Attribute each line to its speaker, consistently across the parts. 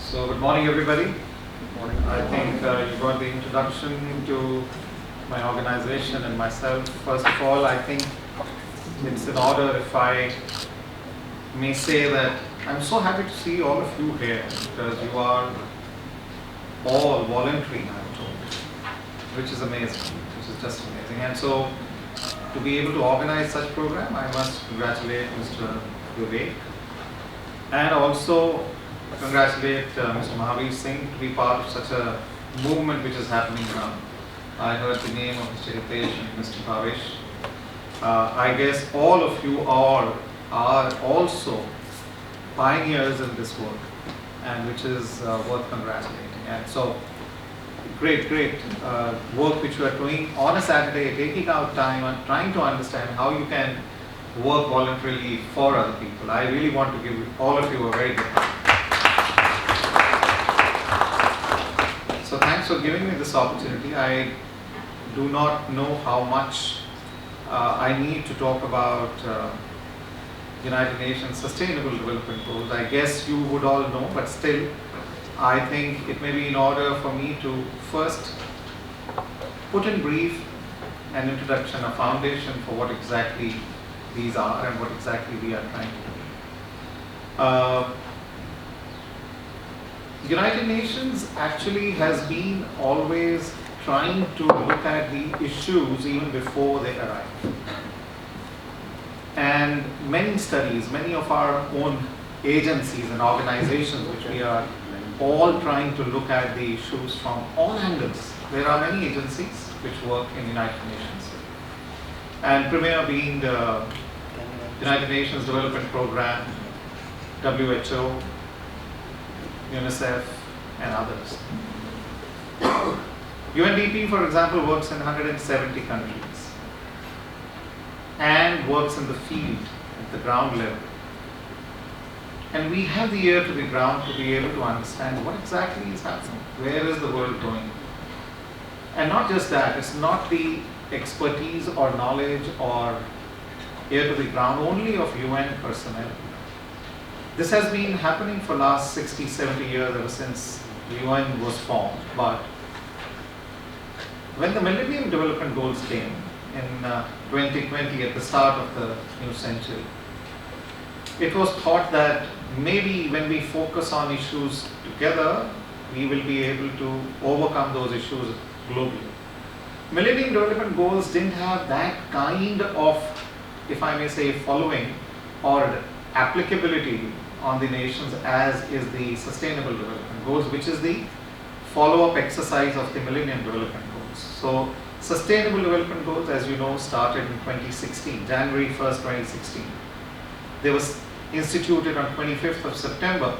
Speaker 1: So good morning everybody. I think you got the introduction to my organization and myself. First of all, I think it's in order if I may say that I'm so happy to see all of you here because you are all voluntary, I'm told, which is amazing, which is just amazing. And so to be able to organize such program, I must congratulate Mr. Vivek and also congratulate Mr. Mahavir Singh to be part of such a movement which is happening now. I heard the name of Mr. Hitesh and Mr. Bhavesh. I guess all of you are also pioneers in this work, and which is worth congratulating. And so, great work which you are doing on a Saturday, taking out time and trying to understand how you can work voluntarily for other people. I really want to give all of you a very good hand. So thanks for giving me this opportunity. I do not know how much I need to talk about United Nations Sustainable Development Goals. I guess you would all know, but still, I think it may be in order for me to first put in brief an introduction, a foundation for what exactly these are and what exactly we are trying to do. United Nations actually has been always trying to look at the issues even before they arrive. And many studies, many of our own agencies and organizations which we are all trying to look at the issues from all angles. There are many agencies which work in United Nations. And premier being the United Nations Development Programme, WHO, UNICEF and others. UNDP, for example, works in 170 countries and works in the field at the ground level. And we have the ear to the ground to be able to understand what exactly is happening, where is the world going. And not just that, it's not the expertise or knowledge or ear to the ground only of UN personnel. This has been happening for last 60, 70 years ever since the UN was formed. But when the Millennium Development Goals came in 2020 at the start of the new century, it was thought that maybe when we focus on issues together, we will be able to overcome those issues globally. Millennium Development Goals didn't have that kind of, if I may say, following or applicability on the nations as is the Sustainable Development Goals, which is the follow-up exercise of the Millennium Development Goals. So, Sustainable Development Goals, as you know, started in 2016, January 1st, 2016. They were instituted on 25th of September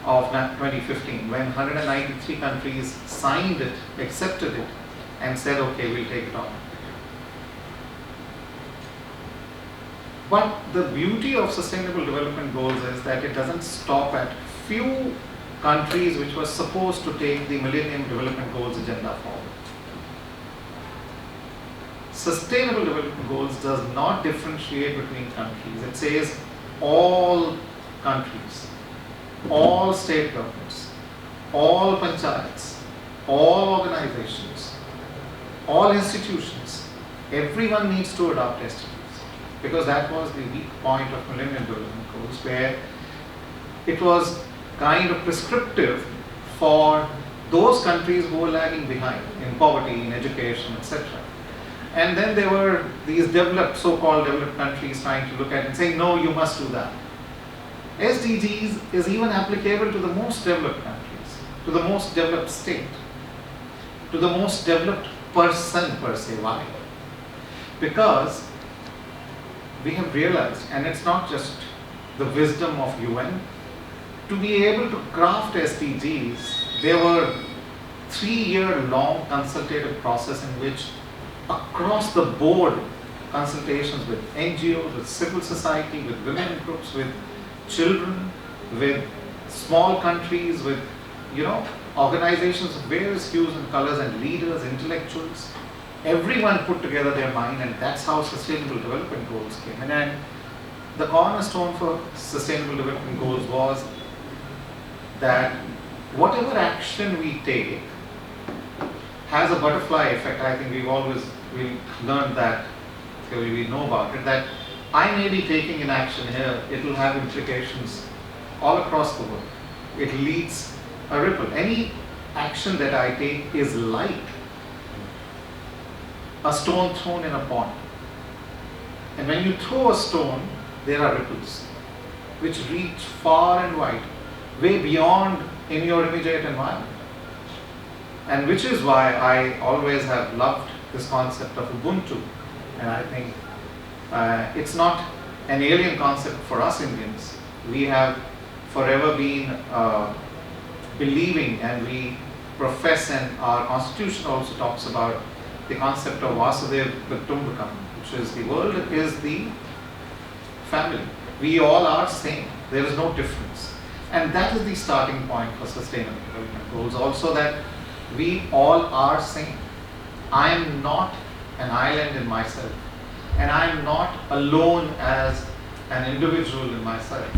Speaker 1: of 2015, when 193 countries signed it, accepted it, and said, okay, we'll take it on. But the beauty of Sustainable Development Goals is that it doesn't stop at few countries which were supposed to take the Millennium Development Goals agenda forward. Sustainable Development Goals does not differentiate between countries. It says all countries, all state governments, all panchayats, all organizations, all institutions, everyone needs to adopt SDGs. Because that was the weak point of Millennium Development Goals, where it was kind of prescriptive for those countries who were lagging behind in poverty, in education, etc. And then there were these developed, so-called developed countries trying to look at it and saying, no, you must do that. SDGs is even applicable to the most developed countries, to the most developed state, to the most developed person per se. Why? Because we have realized, and it's not just the wisdom of UN, to be able to craft SDGs, there were 3-year-long consultative process in which across the board consultations with NGOs, with civil society, with women groups, with children, with small countries, with organizations of various hues and colors and leaders, intellectuals, everyone put together their mind, and that's how Sustainable Development Goals came in. And the cornerstone for Sustainable Development Goals was that whatever action we take has a butterfly effect. I think we learned that theory, we know about it, that I may be taking an action here, it will have implications all across the world. It leads a ripple. Any action that I take is like a stone thrown in a pond. And when you throw a stone, there are ripples which reach far and wide, way beyond in your immediate environment. And which is why I always have loved this concept of Ubuntu. And I think it's not an alien concept for us Indians. We have forever been believing, and we profess, and our constitution also talks about the concept of Vasudhaiva Kutumbakam, which is the world is the family. We all are same. There is no difference. And that is the starting point for sustainable development goals also, that we all are same. I am not an island in myself, and I am not alone as an individual in myself.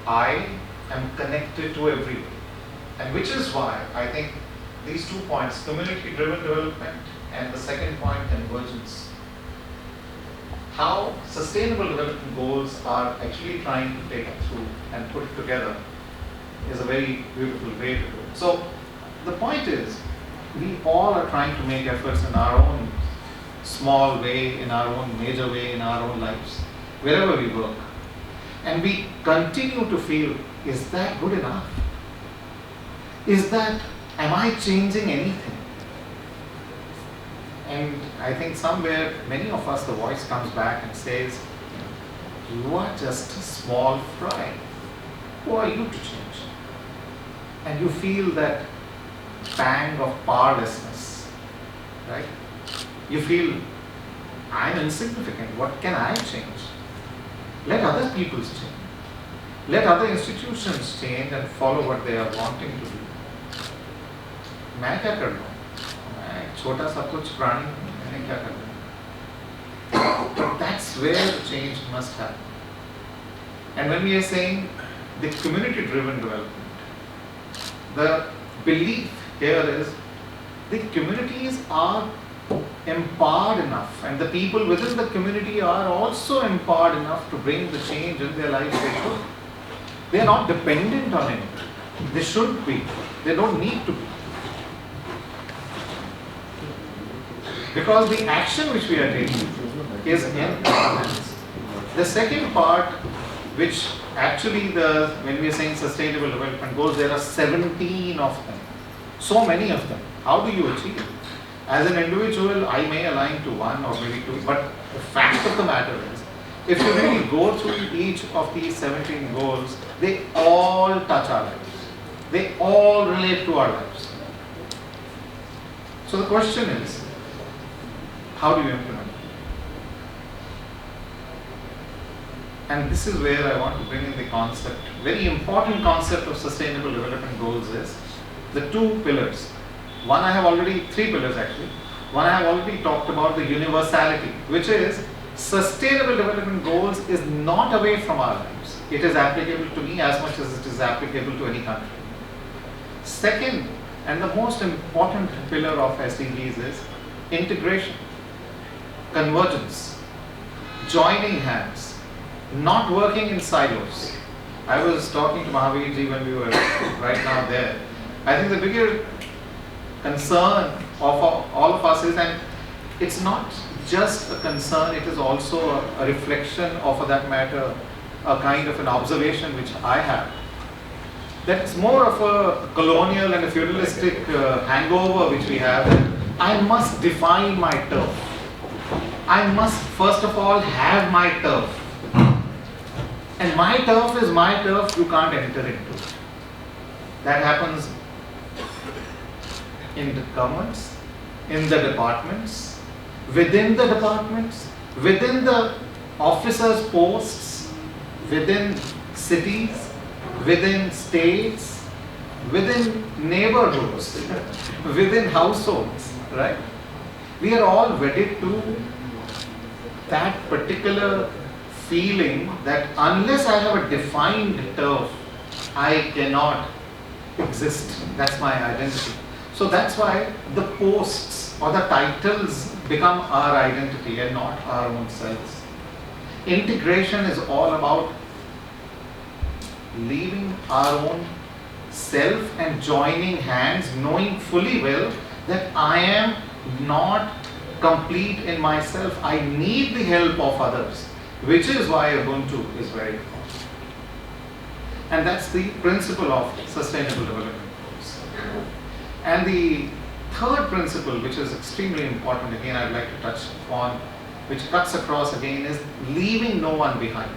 Speaker 1: I am connected to everyone. And which is why I think these 2 points, community-driven development and the second point, convergence, how sustainable development goals are actually trying to take it through and put it together, is a very beautiful way to do it. So the point is, we all are trying to make efforts in our own small way, in our own major way, in our own lives, wherever we work. And we continue to feel, is that good enough? Am I changing anything? And I think somewhere, many of us, the voice comes back and says, you are just a small fry. Who are you to change? And you feel that pang of powerlessness, right? You feel, I'm insignificant. What can I change? Let other people change. Let other institutions change and follow what they are wanting to do. मैं क्या कर लूँ? मैं छोटा सा कुछ प्राणी हूँ, मैंने क्या कर लूँ? But that's where the change must happen. And when we are saying the community-driven development, the belief here is the communities are empowered enough, and the people within the community are also empowered enough to bring the change in their lives they should. They are not dependent on anything. They should be. They don't need to be. Because the action which we are taking is in our hands. The second part, which actually when we are saying sustainable development goals, there are 17 of them. So many of them. How do you achieve it? As an individual, I may align to one or maybe two, but the fact of the matter is, if you really go through each of these 17 goals, they all touch our lives. They all relate to our lives. So the question is, how do you implement it? And this is where I want to bring in the concept, very important concept of sustainable development goals is the 2 pillars. Three pillars actually. One I have already talked about, the universality, which is sustainable development goals is not away from our lives. It is applicable to me as much as it is applicable to any country. Second, and the most important pillar of SDGs is integration, convergence, joining hands, not working in silos. I was talking to Mahavir when we were right now there. I think the bigger concern of all of us is, and it's not just a concern, it is also a reflection, or for that matter, a kind of an observation which I have, that it's more of a colonial and a feudalistic hangover which we have, that I must define my turf. I must first of all have my turf. And my turf is my turf, you can't enter into it. That happens in the governments, in the departments, within the officers' posts, within cities, within states, within neighborhoods, within households, right? We are all wedded to that particular feeling that unless I have a defined turf, I cannot exist. That's my identity. So that's why the posts or the titles become our identity and not our own selves. Integration is all about leaving our own self and joining hands, knowing fully well that I am not complete in myself. I need the help of others, which is why Ubuntu is very important. And that's the principle of sustainable development goals. And the third principle, which is extremely important, again I'd like to touch upon, which cuts across again, is leaving no one behind.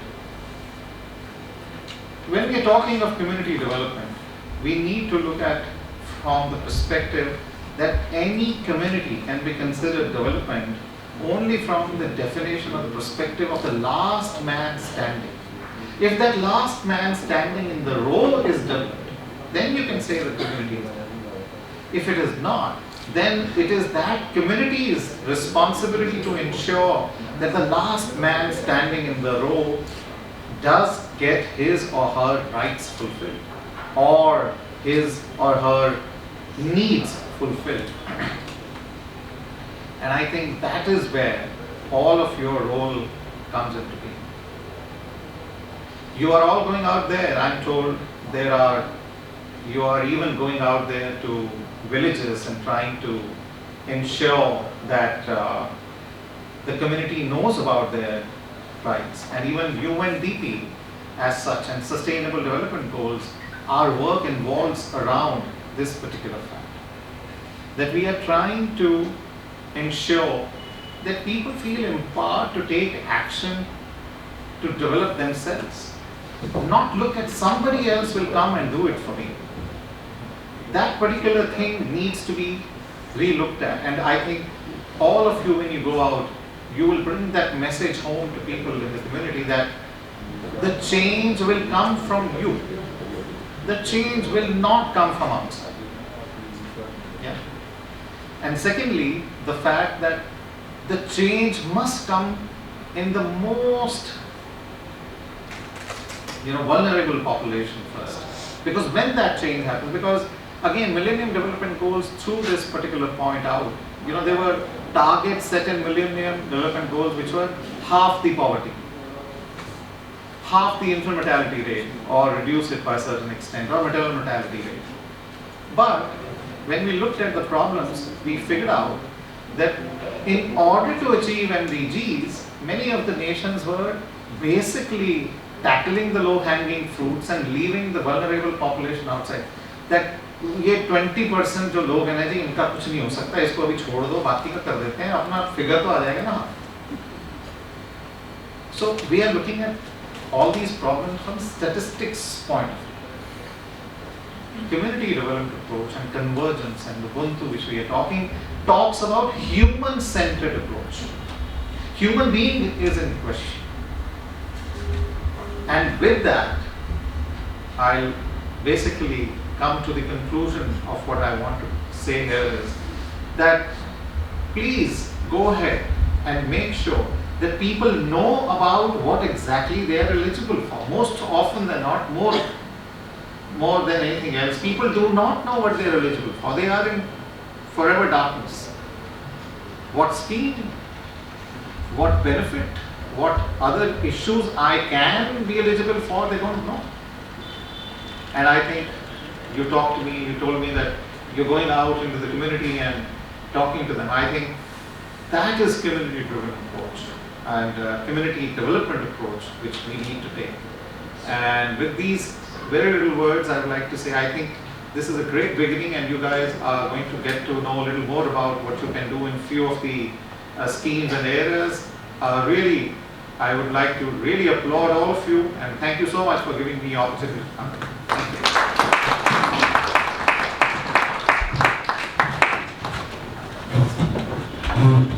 Speaker 1: When we are talking of community development, we need to look at from the perspective that any community can be considered development only from the definition of the perspective of the last man standing. If that last man standing in the row is developed, then you can say the community is developed. If it is not, then it is that community's responsibility to ensure that the last man standing in the row does get his or her rights fulfilled, or his or her needs fulfilled. And I think that is where all of your role comes into being. You are all going out there, I'm told you are even going out there to villages and trying to ensure that the community knows about their rights. And even UNDP as such and Sustainable Development Goals, our work involves around this particular fact. That we are trying to ensure that people feel empowered to take action to develop themselves. Not look at somebody else will come and do it for me. That particular thing needs to be re-looked at. And I think all of you, when you go out, you will bring that message home to people in the community that the change will come from you. The change will not come from outside. Yeah. And secondly, the fact that the change must come in the most vulnerable population first. Because when that change happens, because again, Millennium Development Goals threw this particular point out. There were targets set in Millennium Development Goals which were half the poverty, half the infant mortality rate, or reduce it by a certain extent, or maternal mortality rate. But when we looked at the problems, we figured out that in order to achieve MDGs, many of the nations were basically tackling the low-hanging fruits and leaving the vulnerable population outside. That ये 20% जो लोग हैं ना जी, इनका कुछ नहीं हो सकता, इसको अभी छोड़ दो, बाकी का कर देते हैं, अपना फिगर तो आ जाएगा ना. So we are looking at all these problems from statistics point of view. Community development approach and convergence and Ubuntu, which we are talking, talks about human-centered approach. Human being is in question. And with that, I'll basically come to the conclusion of what I want to say here is that please go ahead and make sure that people know about what exactly they are eligible for. Most often than not, more than anything else, people do not know what they are eligible for. They are in forever darkness. What scheme, what benefit, what other issues I can be eligible for, they don't know. And I think you talked to me, you told me that you're going out into the community and talking to them. I think that is community-driven approach and community development approach which we need to take. And with these very little words, I would like to say I think this is a great beginning, and you guys are going to get to know a little more about what you can do in few of the schemes and areas. Really, I would like to really applaud all of you, and thank you so much for giving me the opportunity to come. Thank you.